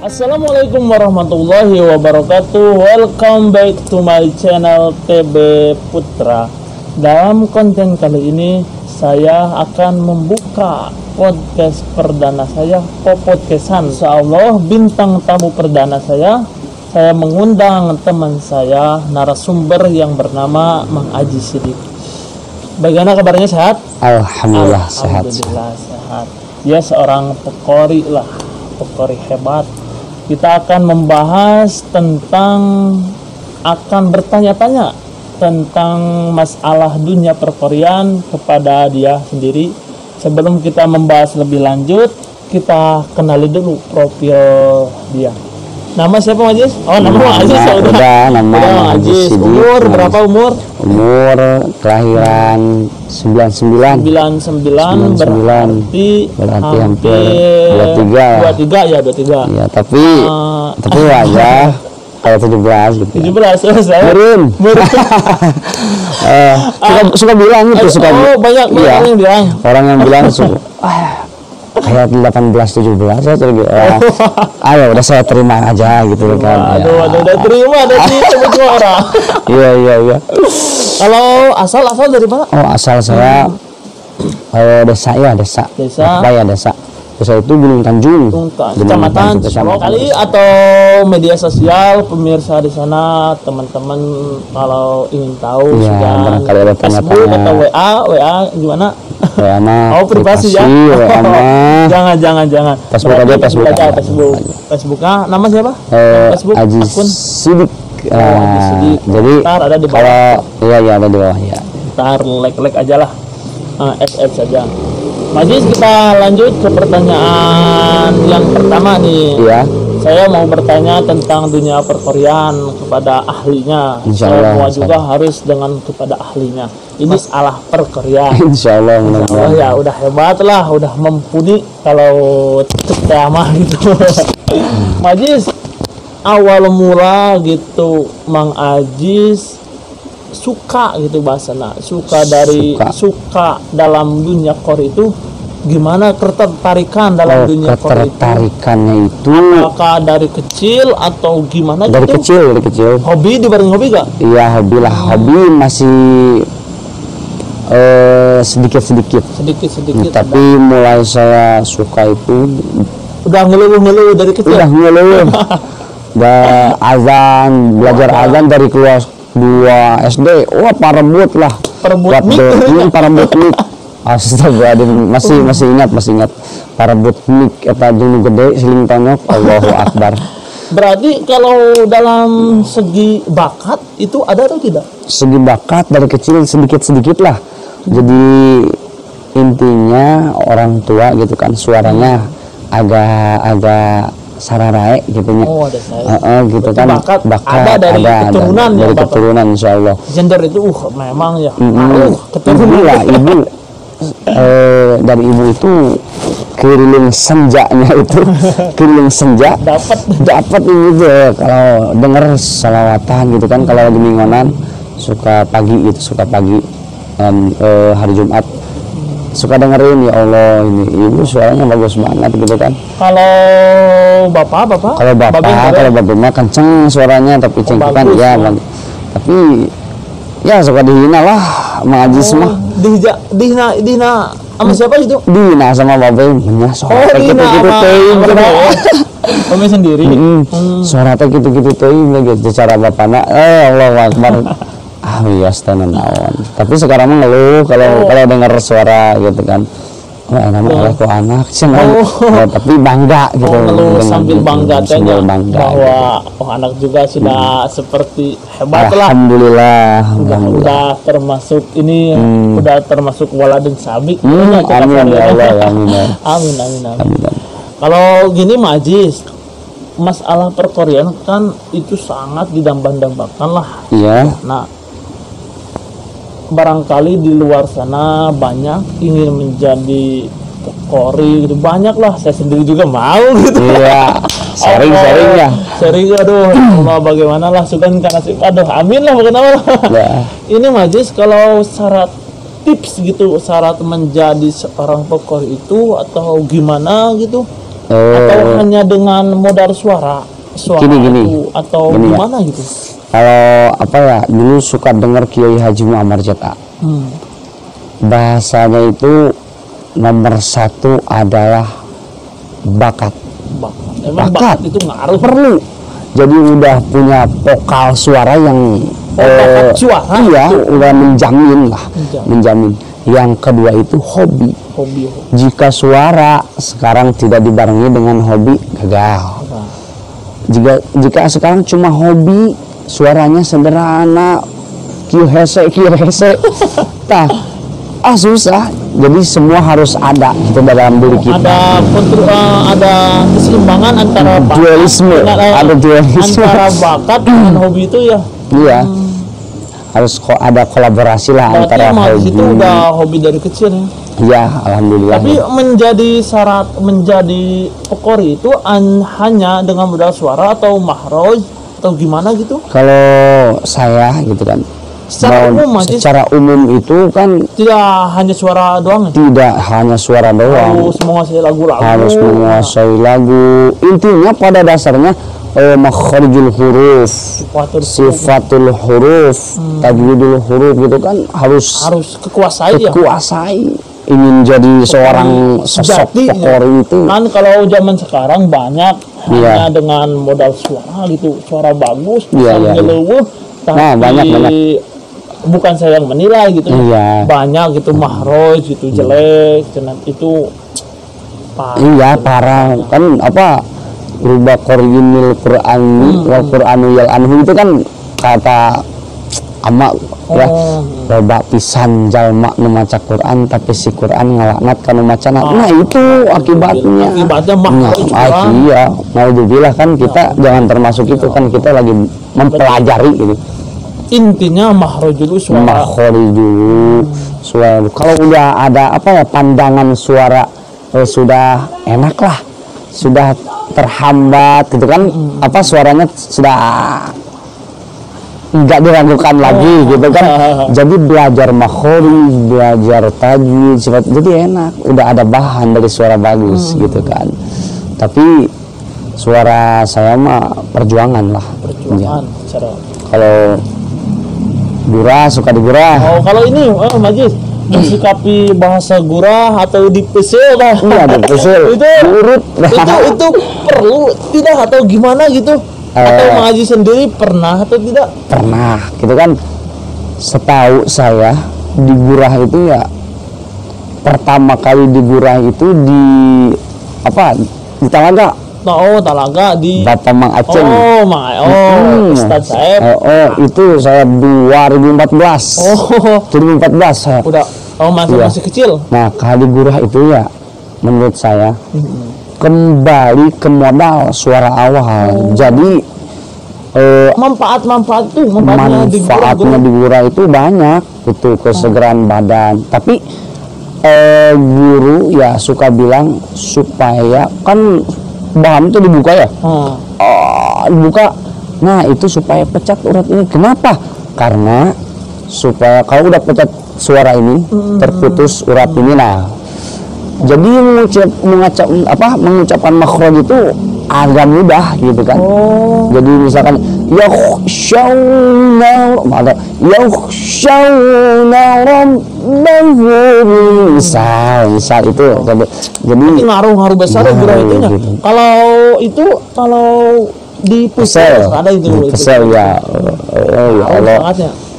Assalamualaikum warahmatullahi wabarakatuh. Welcome back to my channel TB Putra. Dalam konten kali ini saya akan membuka podcast perdana saya, Podcastan. Insyaallah bintang tamu perdana saya mengundang teman saya, narasumber yang bernama Mang Aji Sidik. Bagaimana kabarnya, sehat? Alhamdulillah sehat. Dia seorang pekori hebat. Kita akan membahas akan bertanya-tanya tentang masalah dunia perkorian kepada dia sendiri. Sebelum kita membahas lebih lanjut, kita kenali dulu profil dia. Nama siapa, Majis? Oh, nama Majis. Nama Majis. Umur berapa umur? Umur kelahiran 99. 99 berarti hampir 23 ya. 23. Ya, tapi wajah kayak 17 gitu. 17 saya. Turun. Suka bilang gitu, banyak ya, orang yang bilang. Orang yang bilang kayak 18-17 ya, ayo udah saya terima aja gitu kan. Udah terima dari semua orang. Iya. Kalau asal dari mana? Oh, asal saya desa. Apa ya desa? Desa itu Gunung Tanjung. Kecamatan kali atau media sosial pemirsa di sana, teman-teman kalau ingin tahu ya, sudah barangkali ada Facebook atau WA gimana? WA mah privasi ya. Jangan. Facebooknya nama siapa? Facebook Aji akun Sidik. Jadi ada di bawah. Iya ada di bawah ya. Ntar like aja lah. FF saja. Majis, kita lanjut ke pertanyaan yang pertama nih. Iya. Saya mau bertanya tentang dunia perkorian kepada ahlinya. Semua juga harus dengan kepada ahlinya. Ini masalah perkorian. Insyaallah ya udah hebat lah, udah mumpuni kalau ceramah gitu. Majis, awal mula gitu Mang Ajis suka gitu bahasana, suka dalam dunia kori itu gimana, ketertarikan dalam dunia kori itu? Ketertarikannya itu apakah dari kecil atau gimana? Dari kecil. Hobi, dibanding hobi gak? Iya, hobi lah. Hobi masih sedikit. Tapi mulai saya suka itu udah ngeluh dari kecil. Udah azan, belajar azan dari kelas 2 SD. Wah, parebut lah. Parebut mik. Astagfirullahaladzim, masih ingat parebut mik eta jeung gede siling tonyok. Allahu Akbar. Berarti kalau dalam segi bakat itu ada atau tidak? Segi bakat dari kecil sedikit lah. Jadi intinya orang tua gitu kan, suaranya agak sararae gitu nya. Oh, ada saya. Gitu kan. Bakat ada dari keturunan ya, dari keturunan insyaallah. Gender itu memang ya. Keturunan lah, ibu dari ibu itu keliling senjanya itu keliling senja dapat ini tuh kalau denger salawatan gitu kan, kalau lagi mingonan suka pagi dan hari Jumat suka dengerin, ya Allah ini ibu suaranya bagus banget gitu kan. Kalau bapak mah kenceng suaranya, tapi cengkekan ya bang. Tapi ya suka dihina lah Mang Ajis mah. Dihina sama siapa itu? Dihina sama babe menyasar. Gitu teuing. Kami sendiri. Suara teh gitu teuing gitu cara bapana. Allahu Akbar. Wias tenan naon. Tapi sekarang mah ngeluh kalau dengar suara gitu kan. Enak oleh anak tapi bangga gitu. Ngeluh sambil bangga bahwa anak juga sudah seperti hebat lah. Alhamdulillah. Udah termasuk ini udah termasuk waladun sabi. Amin ya Allah. Amin. Kalau gini Majis, masalah perkorian kan itu sangat didambakan lah. Iya. Nah, barangkali di luar sana banyak ingin menjadi pekori gitu, banyak lah, saya sendiri juga mau gitu. Iya, sering ya. Allah bagaimana lah, sugan karena amin lah bagaimana lah. Ya. Ini Majis, kalau syarat tips gitu, syarat menjadi seorang pekori itu atau gimana gitu, atau hanya dengan modal suara Gini. itu, atau Gini ya. gimana gitu? Kalau apa ya, dulu suka dengar Kiai Haji Muammar Jaka. Bahasanya itu nomor satu adalah bakat. Emang bakat itu ngaruh. Perlu. Jadi udah punya vokal suara yang bakat suara iya, udah menjamin lah, menjamin. Yang kedua itu hobi. Jika suara sekarang tidak dibarengi dengan hobi, gagal. Jika sekarang cuma hobi, suaranya sederhana, kieu hese, susah. Jadi semua harus ada gitu dalam diri kita. Ada keseimbangan antara dualisme, antara bakat dengan hobi itu ya. Iya. Harus ada kolaborasi lah. Berarti antara hobi. Itu udah hobi dari kecil ya. Iya, alhamdulillah. Tapi menjadi syarat menjadi pekori itu hanya dengan modal suara atau mahroj atau gimana gitu? Kalau saya gitu kan. Secara umum itu kan tidak hanya suara doang. Tidak hanya suara doang. Harus menguasai lagu-lagu. Harus menguasai lagu. Intinya pada dasarnya makharijul huruf, sifatul huruf, tajwidul huruf gitu kan harus kekuasai. Ingin jadi seorang sosok pekori itu kan. Kalau zaman sekarang banyak hanya dengan modal suara gitu, suara bagus, tapi banyak bukan saya yang menilai gitu. Banyak gitu mahroj gitu jelek, itu parah kan. Apa ruba qarinil qur'ani wal qur'anu yal anhu itu kan kata ama ya, loba pisan jalma nu maca Quran tapi si Quran ngalaknat kana macana. Nah itu akibatnya iya, naudzubillah kan kita jangan termasuk itu kan, kita lagi mempelajari gitu. Intinya makhraj dulu suara. Kalau udah ada apa ya, pandangan suara sudah enak lah, sudah terhambat gitu kan, apa suaranya sudah nggak diragukan lagi gitu kan. Jadi belajar makhraj, belajar tajwid, jadi enak, udah ada bahan dari suara bagus gitu kan. Tapi suara saya mah perjuangan lah. Kalau gurah suka digurah. Kalau ini Majis mensikapi bahasa gurah atau dipesil dah. Iya, dipesil. itu perlu tidak atau gimana gitu? Atau Maji sendiri pernah atau tidak? Pernah, gitu kan. Setahu saya di Gurah itu ya, pertama kali di Gurah itu di apa? Di Talaga. Talaga di Bapak Mang Aceng. Ustadz Saeb. Itu saya 2014. 2014 saya. Udah masih kecil. Nah, kali Gurah itu ya menurut saya kembali ke modal suara awal. Jadi manfaatnya di Gurah itu banyak, itu kesegaran badan. Tapi guru ya suka bilang supaya kan bahan itu dibuka ya, dibuka. Nah itu supaya pecat urat ini. Kenapa? Karena supaya kalau udah pecat suara ini terputus urat ini. Nah jadi mengucapkan makhraj itu agak mudah gitu kan. Jadi misalkan yakhshawna rabbahum, misal itu. Jadi ngaruh besar Gurah itunya. Gitu. Kalau di pesel ada itu. Pesel ya. Ya Allah.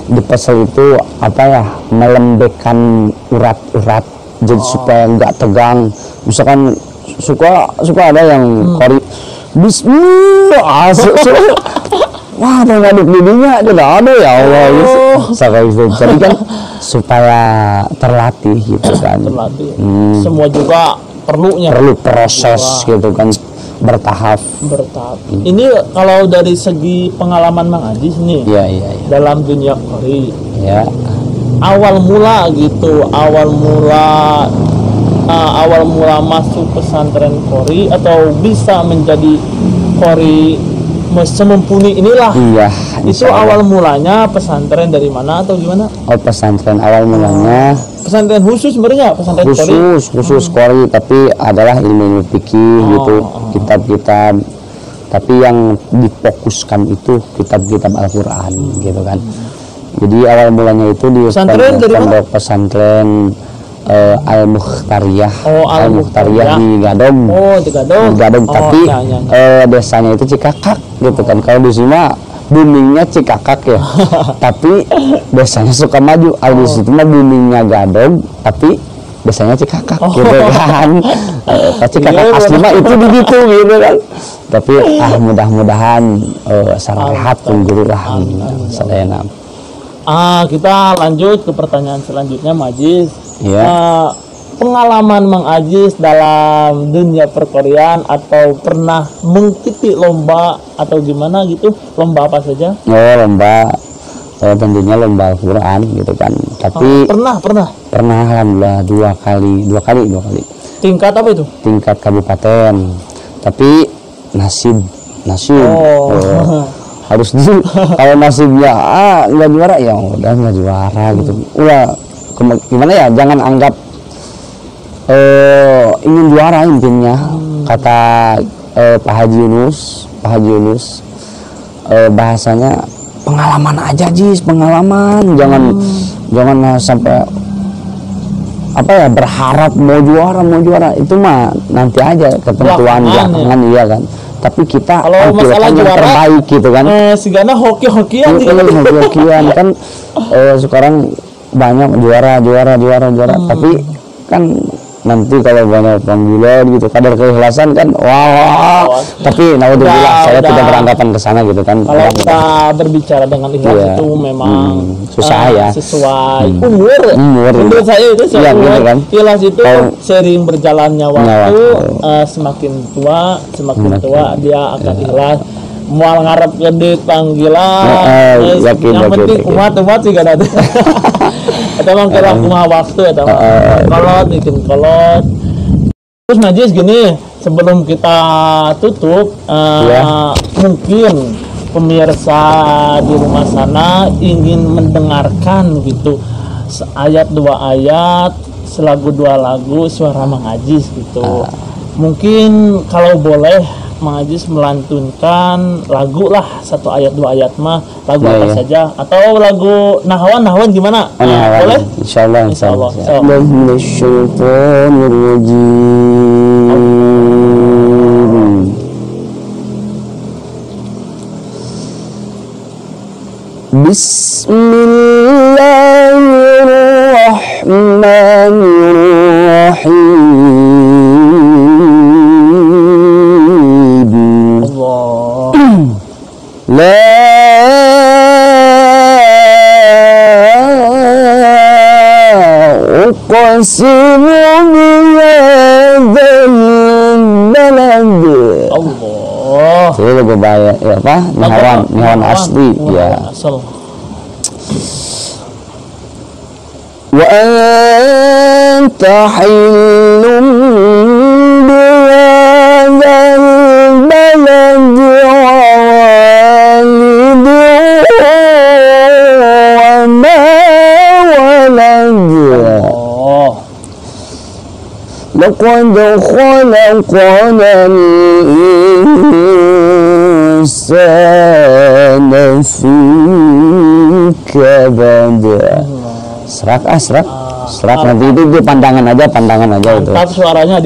Di pesel itu apa ya, melembekkan urat-urat. Jadi supaya nggak tegang. Misalkan suka ada yang kori bismillah wah ada ngaduk didinya ada ya Allah gitu. Jadi kan supaya terlatih gitu kan. Semua juga perlu proses gitu kan, bertahap. Ini kalau dari segi pengalaman Mang Ajis nih dalam dunia kori awal mula masuk pesantren kori atau bisa menjadi kori semumpuni inilah. Iya. Itu awal mulanya pesantren dari mana atau gimana? Oh, pesantren awal mulanya Pesantren khusus sebenarnya, pesantren Qori. khusus Qori, tapi adalah ilmu fikih gitu, kitab-kitab. Tapi yang difokuskan itu kitab-kitab Al-Qur'an gitu kan. Jadi awal mulanya itu di pondok pesantren Al-Mukhtariyah. Al-Mukhtariyah di Gadong. Oh, di Gadong. Tapi desanya itu Cikakak gitu kan. Kalau di sini mah boomingnya Cikakak ya. Tapi desanya suka maju. Di situ mah boomingnya Gadong, tapi desanya Cikakak gitu kan. Cikakak asli mah itu begitu gitu kan. Tapi mudah-mudahan sarahat guru lah sadayana. Kita lanjut ke pertanyaan selanjutnya, Majis. Ya. Pengalaman Mang Ajis dalam dunia perkorian atau pernah mengikuti lomba atau gimana gitu? Lomba apa saja? Oh, lomba tentunya lomba Al-Qur'an gitu kan. Tapi pernah alhamdulillah dua kali. Tingkat apa itu? Tingkat kabupaten. Tapi nasib harus kalau nasibnya nggak juara ya udah nggak juara gitu. Gimana ya, jangan anggap ingin juara intinya. Kata Pak Haji Yunus bahasanya pengalaman aja Jis, pengalaman, jangan sampai berharap mau juara itu mah nanti aja ketentuan belakangan ya kan. Tapi kita kalau masalah yang juara terbaik gitu kan. Sigana hoki-hokian kan sekarang banyak juara. Tapi kan nanti kalau banyak panggilan gitu, kadar keikhlasan kan tapi naudzubillah saya tidak beranggapan ke sana gitu kan. Kalau kita berbicara dengan ikhlas itu memang susah ya, sesuai umur menurut saya itu sesuai gitu kan. Ikhlas itu sering berjalannya waktu, semakin tua dia akan ikhlas. Mau ngarep gede panggilan, yang penting umat juga nanti. Atau memang kira waktu atau bikin kolot. Terus Najis gini, sebelum kita tutup, mungkin pemirsa di rumah sana ingin mendengarkan gitu ayat 2 ayat, selagu 2 lagu suara Mang Ajis gitu. Mungkin kalau boleh Mang Ajis melantunkan lagu lah, 1 ayat 2 ayat mah lagu apa saja, atau lagu nahwan gimana? Boleh? Insyaallah. Bismillahirrahmanirrahim. Uqsimu bihadzal balad. Allah. Saya lebih baik ya apa? Nihwan asli ya. Wa anta hillum bihadzal balad لقد خلقنا الإنسان في كبد. Serak nanti itu pandangan aja mantap itu. Mantap suaranya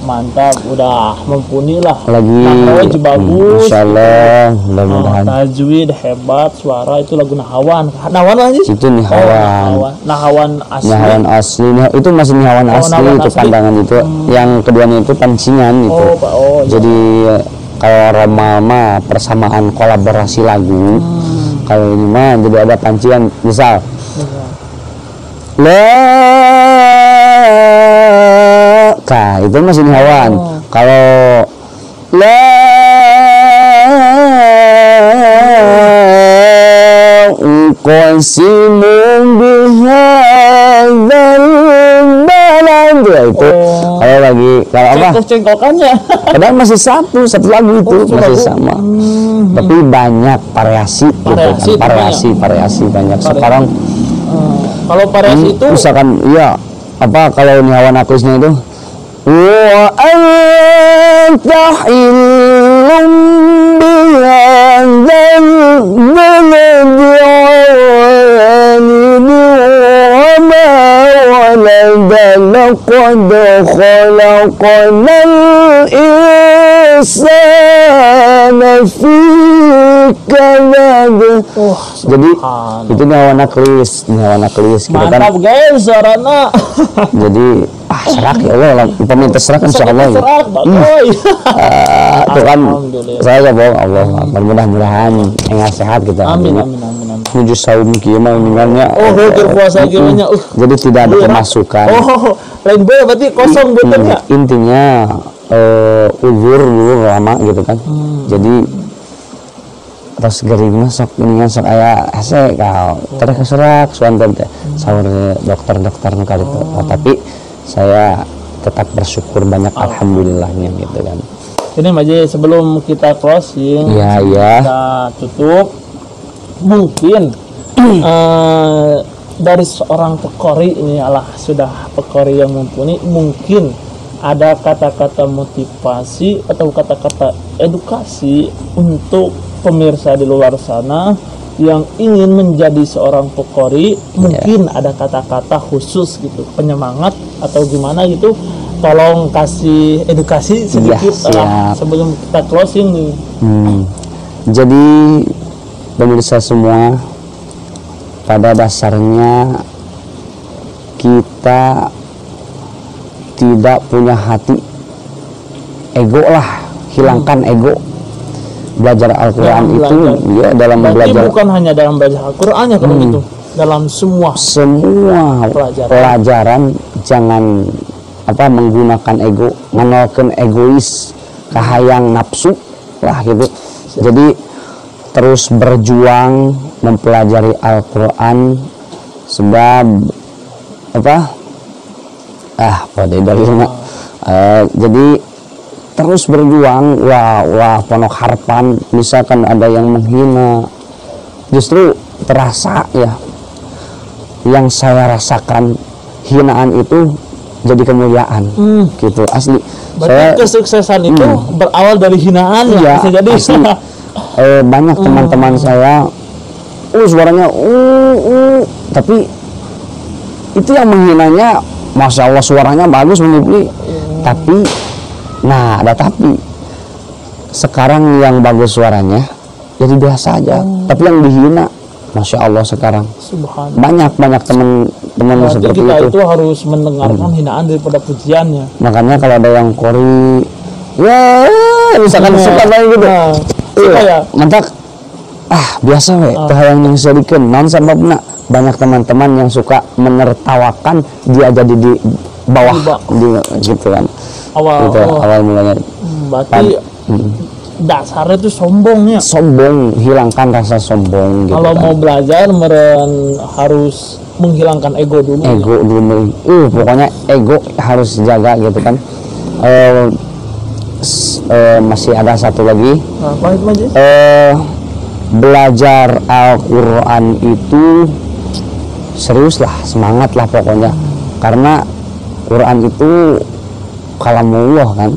mantap, udah mumpuni lah. Lagi bagus. Insyaallah, mudah-mudahan. Tajwid hebat, suara itu lagu Nahwan aja. Itu Nahwan. Nahwan asli. Nahwan asli. Itu masih Nahwan asli itu pandangan itu. Yang keduanya itu pancingan itu. Jadi kalau Roma persamaan kolaborasi lagu. Kalau ini mah jadi ada pancingan, misal itu masih Nahwan. Kalau uqsimu bihadzal balad itu kalau lagi kalau apa cengkok-cengkokannya. kadang masih satu lagu itu masih lagu. sama tapi banyak variasi gitu kan variasi banyak sekarang Kalau variasi itu misalkan iya apa kalau ini Hawa Naklisnya itu wa anta illum bihadzal laqad khalaqnal insana fi kabad. Jadi itu Hawa Naklis gitu kan. Mantap guys, sarana. Jadi serak ya Allah, pemerintah serak insyaallah. Serak, Itu kan saya bohong Allah. Mudah-mudahan enggak sehat kita. Amin. Menuju saum kieu mah uningannya. Puasa kieu nya. Jadi tidak ada pemasukan. Lain boy berarti kosong benernya. Intinya uzur dulu lama gitu kan. Jadi terus gering masuk ini sok aya hese kau terus keserak suanten teh sahur dokter kali itu tapi saya tetap bersyukur banyak alhamdulillahnya gitu kan. Ini Maji sebelum kita closing kita tutup mungkin dari seorang pekori ini sudah pekori yang mumpuni mungkin ada kata-kata motivasi atau kata-kata edukasi untuk pemirsa di luar sana yang ingin menjadi seorang pekori, mungkin ada kata-kata khusus gitu, penyemangat atau gimana gitu, tolong kasih edukasi sedikit sebelum kita closing nih. Jadi pemirsa semua, pada dasarnya kita tidak punya hati, ego lah, hilangkan ego. Belajar Al-Quran itu ya dalam belajar bukan hanya dalam belajar Al-Quran ya kalau gitu, dalam semua pelajaran jangan menggunakan ego, menolakkan egois, kahayang nafsu lah gitu. Jadi terus berjuang mempelajari Al-Quran sebab jadi terus berjuang, penuh harapan. Misalkan ada yang menghina, justru terasa ya, yang saya rasakan hinaan itu jadi kemuliaan, gitu asli. Berarti kesuksesan itu berawal dari hinaan ya, bisa jadi. Asli. Banyak teman-teman saya, suaranya tapi itu yang menghinanya, masya Allah suaranya bagus menipli, tapi ada tapi sekarang yang bagus suaranya jadi biasa aja, tapi yang dihina masya Allah sekarang banyak teman-teman seperti kita itu harus mendengarkan hinaan daripada pujiannya. Makanya kalau ada yang kori misalkan suka kayak gitu mantap biasa yang sedikit non sebabnya banyak teman-teman yang suka menertawakan dia jadi di bawah gitu kan. Awal mulanya berarti dasarnya itu sombongnya. Sombong, hilangkan rasa sombong gitu. Kalau mau belajar harus menghilangkan ego dulu. Pokoknya ego harus jaga gitu kan. Masih ada satu lagi. Apa itu Maji? Belajar Al-Quran itu serius lah, semangat lah pokoknya. Karena Quran itu kalamullah kan.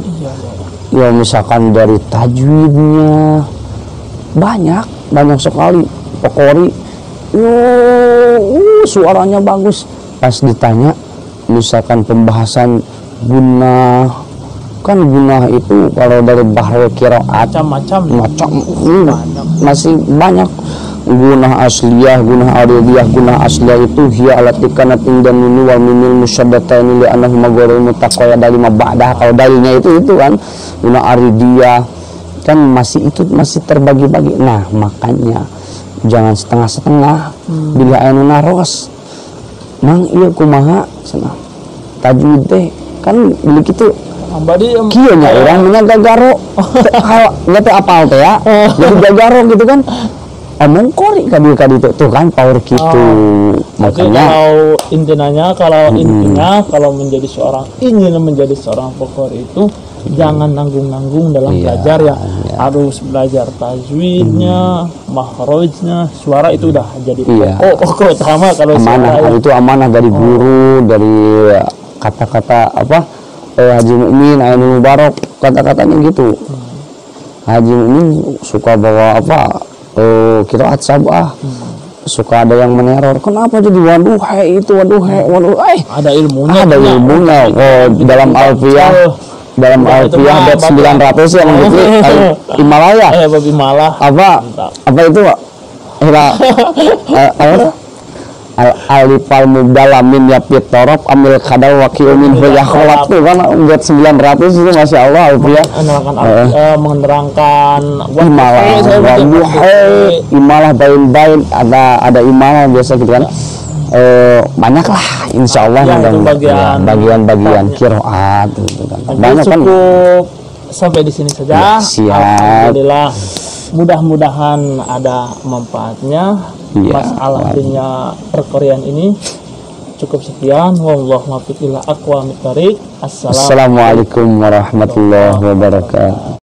Ya misalkan dari tajwidnya banyak sekali pekori suaranya bagus. Pas ditanya misalkan pembahasan gunah, kan gunah itu kalau dari bahru qiraat macam masih banyak. Gunah asliyah, gunah aridiyah. Gunah asliyah itu hiya alati kanat indan mimi wal mimil musyaddataini li annahu magharul mutaqaya dari mabada. Kalau dalilnya itu kan gunah aridiyah kan masih terbagi-bagi. Nah makanya jangan setengah-setengah. Bila anu naros mang ieu kumaha cenah tajwid teh kan beli kitu kieu nya urang nya gagaro kalau nya teh apal teh ya jadi gagaro gitu kan. omong kori kadi tuh kan power gitu. Makanya kalau intinya kalau ingin menjadi seorang pokori itu jangan nanggung-nanggung dalam belajar ya. Harus belajar tajwidnya, makhrajnya, suara itu udah jadi pokok utama kalau amanah suara, itu amanah dari guru, dari kata-kata Haji Mukmin, Ainul Mubarak, kata-katanya gitu. Haji Mukmin suka bawa qiraat sab'ah. Suka ada yang meneror. Kenapa jadi waduh ada ilmunya. Dalam Alfiyah bab 900 yang gitu Himalaya. Bab Himalaya. Apa itu, Pak? Alifal mudalamin yapit torop amil kadal wakiumin huyakholak tuh kan buat 900 itu Masya Allah Alfiyah menerangkan imalah bain ada imalah biasa gitu kan. Banyak lah insya Allah bagian kiroat gitu kan. Banyak kan. Cukup sampai di sini saja. Siap. Alhamdulillah, mudah-mudahan ada manfaatnya. Masalahnya perkorian ini cukup sekian. Wallahu muwaffiq ila aqwamit thoriq. Assalamualaikum warahmatullahi wabarakatuh.